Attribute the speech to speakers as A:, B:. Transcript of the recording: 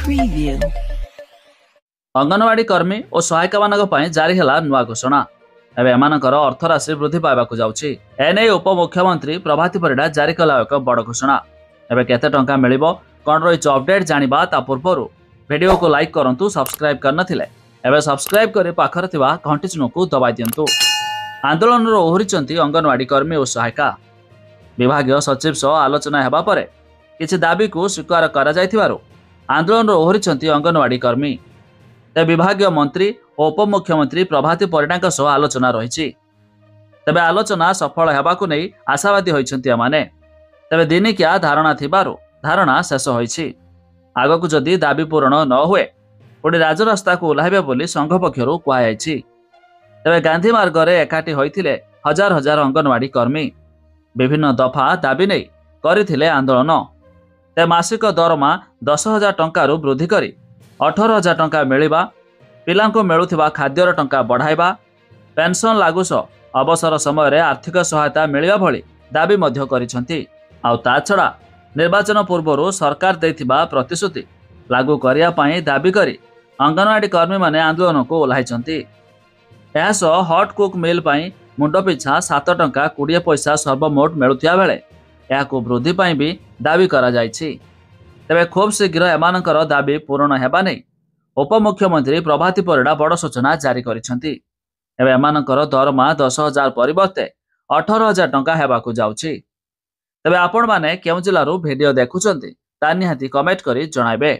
A: Preview.
B: Anganwadi कर्मी और सहायिका मान जारी है नुआ घोषणा। एवं एमानकर अर्थ राशि वृद्धि पाइबाकु जाउछि। एने उपमुख्यमंत्री प्रभाती परिडा जारी कला एक बड़ घोषणा। एवं केते टंका मिलिबो कोन रहिछ अपडेट जानिबा ता पूर्वरु वीडियो को लाइक करंतु, सब्सक्राइब करनथिले एवं सब्सक्राइब करे पाखर थिबा घंटी चिन्ह को दबाइ दियंतु। आंदोलन रो ओहरिचंती अंगनवाड़ी कर्मी और सहायिका। विभागीय सचिव सह आलोचना हेबा परे किछि दाबी को स्वीकार करा जायथिबारु आंदोलन रो ओहरिचंती अंगनवाड़ी कर्मी। ते विभागीय मंत्री और उपमुख्यमंत्री प्रभाती परिडा सह आलोचना रही। तेबे आलोचना सफल हेबाकु नै आशावादी होइछंती एमाने। तेबे दिनिकिया धारणा थिबारु धारणा शेष होइछि। आगकु जदि दाबी पूरण न हुए पुणी राजरास्ता को ओह्लाइबे बोली संघ पक्षरु कुहाଯାଇଛି। तेबे गांधी मार्ग रे एकाठी होइथिले हजार हजार अंगनवाड़ी कर्मी। विभिन्न दफा दाबी नै करिथिले आंदोलन। ते मासिक दरमा 10,000 टंकारु वृद्धि करी 18,000 टंका मिलिबा, पिलांको मिलुथिबा खाद्यर टंका बढ़ाइबा, पेंशन लागू सह अवसर समय रे आर्थिक सहायता मिलिबा भली दाबी मध्य करिसंती। आउ ता छडा निर्वाचन पूर्वरु सरकार दैथिबा प्रतिश्रुति लागू करिया पई दाबी करी अंगनवाड़ी कर्मी माने आंदोलन को ओह्लाइचंती। एहासह हट कुक मिल पई मुंड पिछा 7 टंका 20 पैसा सर्वमोट मिलुथिया बेले याकु वृद्धि पई भी दाबी करा जायछि। तेबे खूब शीघ्र एमानकर दाबी पूरण हेबा नै उपमुख्यमंत्री प्रभाती परिडा बड़ सूचना जारी करिसंती। एबे एमानकर दरमा 10,000 परिवर्ते 18,000 टंका हेबाकु जाउछि। तेबे आपण माने केउ जिल्लारू वीडियो देखुचंती ता निहाती कमेंट करी जणाइबे।